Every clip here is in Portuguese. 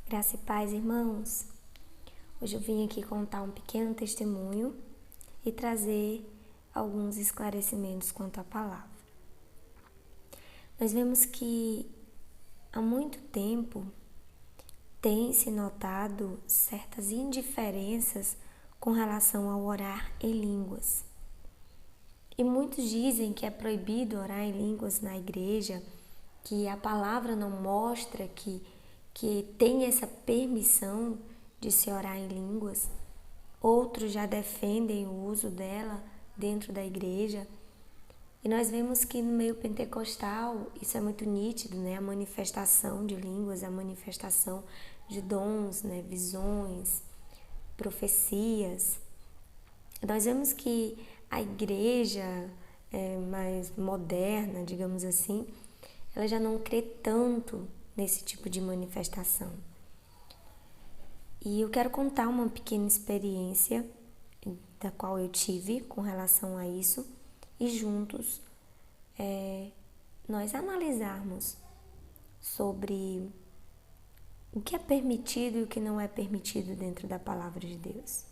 Graça e paz, irmãos. Hoje eu vim aqui contar um pequeno testemunho e trazer alguns esclarecimentos quanto à palavra. Nós vemos que há muito tempo tem se notado certas indiferenças com relação ao orar em línguas. E muitos dizem que é proibido orar em línguas na igreja, que a palavra não mostra que tem essa permissão de se orar em línguas. Outros já defendem o uso dela dentro da igreja. E nós vemos que no meio pentecostal isso é muito nítido, né? A manifestação de línguas, a manifestação de dons, né? Visões, profecias. Nós vemos que a igreja mais moderna, digamos assim, ela já não crê tanto nesse tipo de manifestação. E eu quero contar uma pequena experiência da qual eu tive com relação a isso e juntos nós analisarmos sobre o que é permitido e o que não é permitido dentro da palavra de Deus.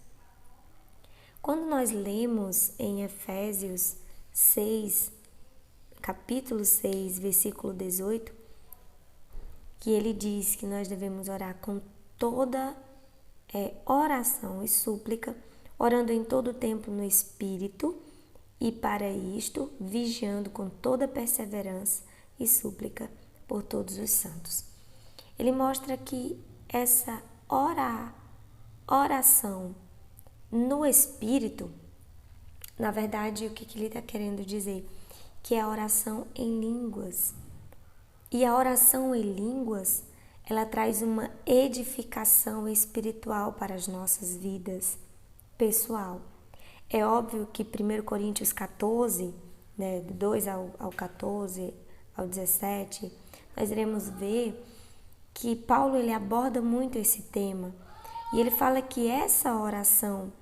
Quando nós lemos em Efésios 6, capítulo 6, versículo 18, que ele diz que nós devemos orar com toda oração e súplica, orando em todo o tempo no Espírito, e para isto, vigiando com toda perseverança e súplica por todos os santos. Ele mostra que essa oração no Espírito, na verdade, o que ele está querendo dizer? Que é a oração em línguas. E a oração em línguas, ela traz uma edificação espiritual para as nossas vidas, pessoal. É óbvio que 1 Coríntios 14, né, do 2 ao 14, ao 17, nós iremos ver que Paulo ele aborda muito esse tema. E ele fala que essa oração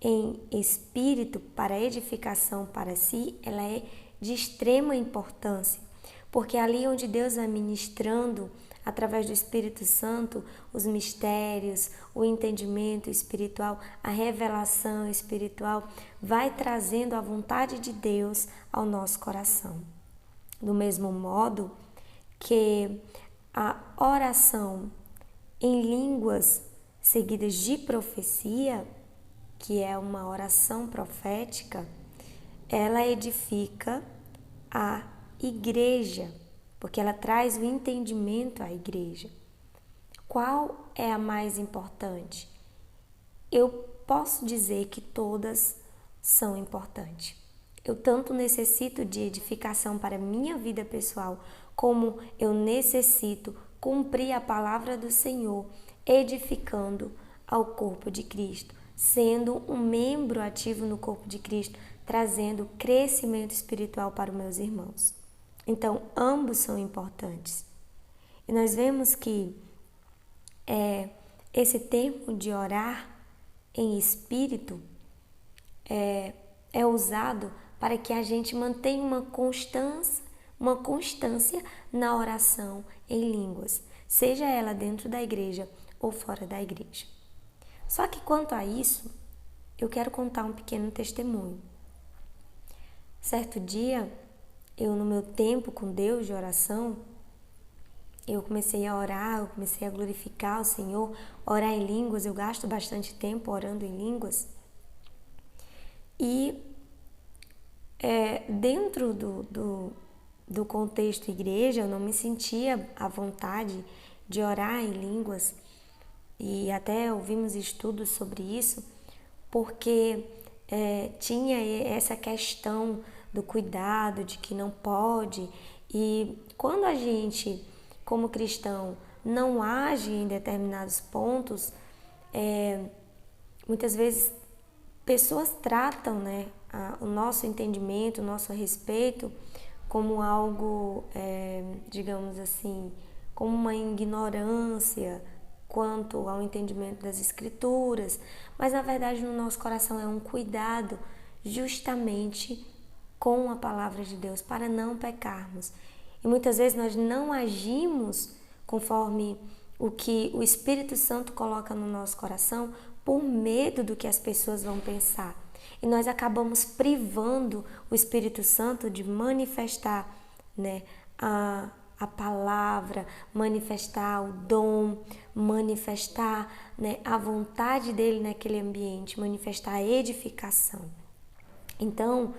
em espírito para edificação para si, ela é de extrema importância. Porque ali onde Deus vai ministrando, através do Espírito Santo, os mistérios, o entendimento espiritual, a revelação espiritual, vai trazendo a vontade de Deus ao nosso coração. Do mesmo modo que a oração em línguas seguidas de profecia, que é uma oração profética, ela edifica a igreja, porque ela traz o entendimento à igreja. Qual é a mais importante? Eu posso dizer que todas são importantes. Eu tanto necessito de edificação para minha vida pessoal, como eu necessito cumprir a palavra do Senhor, edificando ao corpo de Cristo, sendo um membro ativo no corpo de Cristo, trazendo crescimento espiritual para os meus irmãos. Então, ambos são importantes. E nós vemos que esse termo de orar em espírito é usado para que a gente mantenha uma constância na oração em línguas, seja ela dentro da igreja ou fora da igreja. Só que quanto a isso, eu quero contar um pequeno testemunho. Certo dia, eu no meu tempo com Deus de oração, eu comecei a orar, eu comecei a glorificar o Senhor, orar em línguas, eu gasto bastante tempo orando em línguas. E dentro do contexto igreja, eu não me sentia à vontade de orar em línguas, e até ouvimos estudos sobre isso, porque tinha essa questão do cuidado, de que não pode, e quando a gente, como cristão, não age em determinados pontos, muitas vezes pessoas tratam, né, o nosso entendimento, o nosso respeito como algo, digamos assim, como uma ignorância quanto ao entendimento das Escrituras, mas na verdade no nosso coração é um cuidado justamente com a palavra de Deus para não pecarmos. E muitas vezes nós não agimos conforme o que o Espírito Santo coloca no nosso coração por medo do que as pessoas vão pensar. E nós acabamos privando o Espírito Santo de manifestar, né, a palavra, manifestar o dom, manifestar, né, a vontade dele naquele ambiente, manifestar a edificação. Então,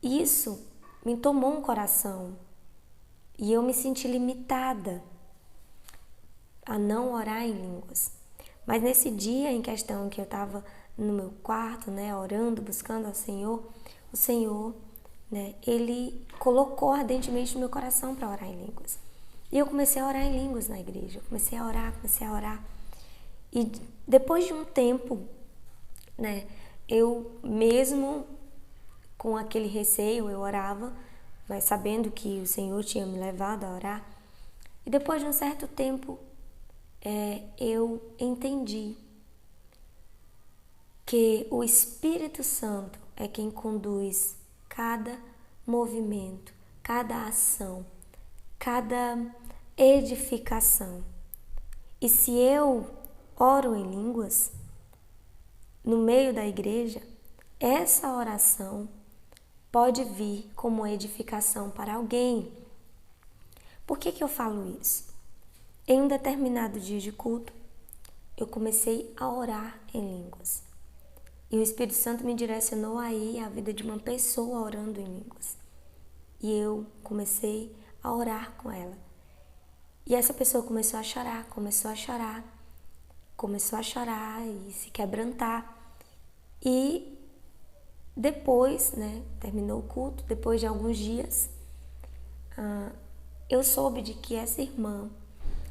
isso me tomou um coração e eu me senti limitada a não orar em línguas. Mas nesse dia em questão que eu estava no meu quarto, né, orando, buscando ao Senhor, o Senhor, né, Ele colocou ardentemente no meu coração para orar em línguas. E eu comecei a orar em línguas na igreja. Eu comecei a orar. E depois de um tempo, né, eu mesmo com aquele receio, eu orava, mas sabendo que o Senhor tinha me levado a orar. E depois de um certo tempo, eu entendi que o Espírito Santo é quem conduz cada movimento, cada ação, cada edificação. E se eu oro em línguas no meio da igreja, essa oração pode vir como edificação para alguém. Por que eu falo isso? Em um determinado dia de culto, eu comecei a orar em línguas. E o Espírito Santo me direcionou aí a vida de uma pessoa orando em línguas. E eu comecei a orar com ela. E essa pessoa começou a chorar e se quebrantar. E depois, né, terminou o culto, depois de alguns dias, eu soube de que essa irmã,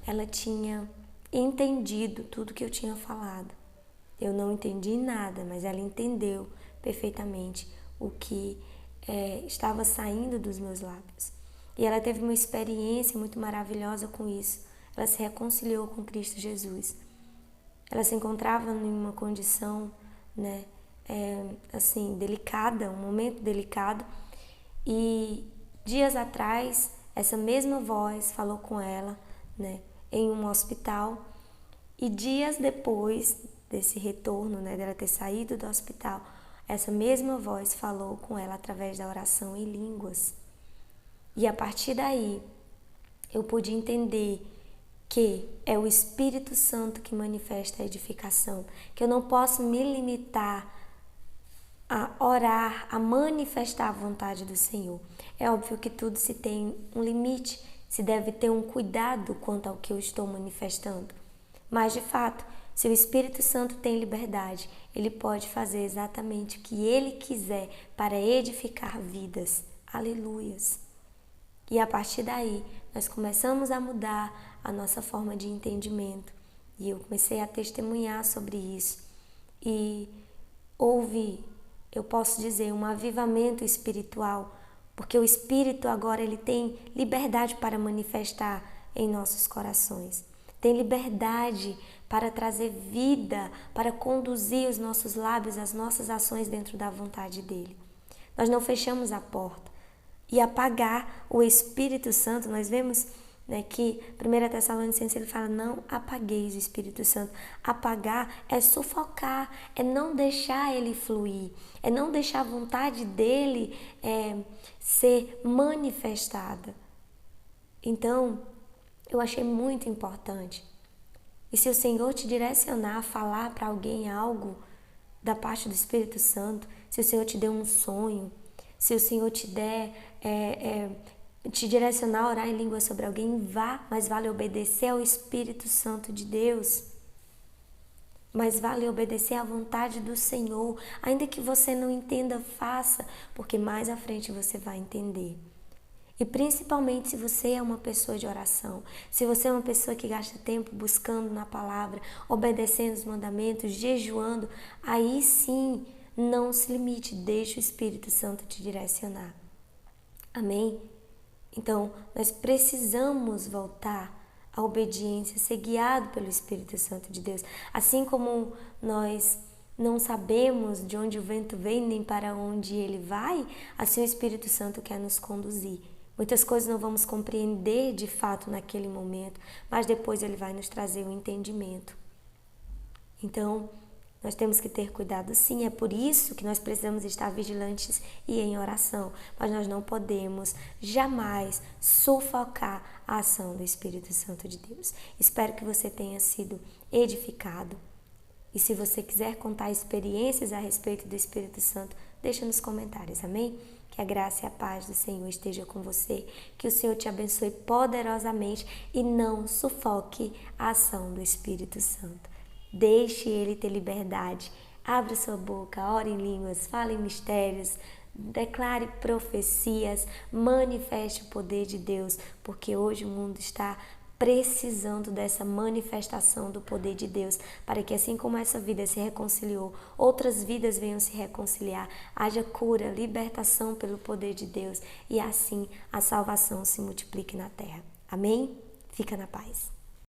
ela tinha entendido tudo que eu tinha falado. Eu não entendi nada, mas ela entendeu perfeitamente o que estava saindo dos meus lábios. E ela teve uma experiência muito maravilhosa com isso. Ela se reconciliou com Cristo Jesus. Ela se encontrava em uma condição, né, assim, delicada, um momento delicado. E dias atrás, essa mesma voz falou com ela, né, em um hospital. E dias depois desse retorno, né, dela ter saído do hospital, essa mesma voz falou com ela através da oração em línguas. E a partir daí, eu pude entender que é o Espírito Santo que manifesta a edificação, que eu não posso me limitar a orar, a manifestar a vontade do Senhor. É óbvio que tudo se tem um limite, se deve ter um cuidado quanto ao que eu estou manifestando. Mas, de fato, se o Espírito Santo tem liberdade, ele pode fazer exatamente o que ele quiser para edificar vidas. Aleluias! E a partir daí, nós começamos a mudar a nossa forma de entendimento. E eu comecei a testemunhar sobre isso. E houve, eu posso dizer, um avivamento espiritual, porque o Espírito agora ele tem liberdade para manifestar em nossos corações. Tem liberdade para trazer vida, para conduzir os nossos lábios, as nossas ações dentro da vontade dele. Nós não fechamos a porta. E apagar o Espírito Santo, nós vemos, né, que 1 Tessalonicenses ele fala, não apagueis o Espírito Santo. Apagar é sufocar, é não deixar ele fluir, é não deixar a vontade dele ser manifestada. Então, eu achei muito importante. E se o Senhor te direcionar a falar para alguém algo da parte do Espírito Santo, se o Senhor te der um sonho, se o Senhor te der, te direcionar a orar em língua sobre alguém, vá, mas vale obedecer ao Espírito Santo de Deus. Mas vale obedecer à vontade do Senhor. Ainda que você não entenda, faça, porque mais à frente você vai entender. E principalmente se você é uma pessoa de oração, se você é uma pessoa que gasta tempo buscando na palavra, obedecendo os mandamentos, jejuando, aí sim, não se limite, deixe o Espírito Santo te direcionar. Amém? Então, nós precisamos voltar à obediência, ser guiado pelo Espírito Santo de Deus. Assim como nós não sabemos de onde o vento vem nem para onde ele vai, assim o Espírito Santo quer nos conduzir. Muitas coisas não vamos compreender de fato naquele momento, mas depois Ele vai nos trazer o entendimento. Então, nós temos que ter cuidado sim, é por isso que nós precisamos estar vigilantes e em oração, mas nós não podemos jamais sufocar a ação do Espírito Santo de Deus. Espero que você tenha sido edificado. E se você quiser contar experiências a respeito do Espírito Santo, deixa nos comentários, amém? Que a graça e a paz do Senhor esteja com você, que o Senhor te abençoe poderosamente e não sufoque a ação do Espírito Santo. Deixe Ele ter liberdade, abra sua boca, ore em línguas, fale em mistérios, declare profecias, manifeste o poder de Deus, porque hoje o mundo está precisando dessa manifestação do poder de Deus, para que assim como essa vida se reconciliou, outras vidas venham se reconciliar, haja cura, libertação pelo poder de Deus e assim a salvação se multiplique na terra. Amém? Fica na paz.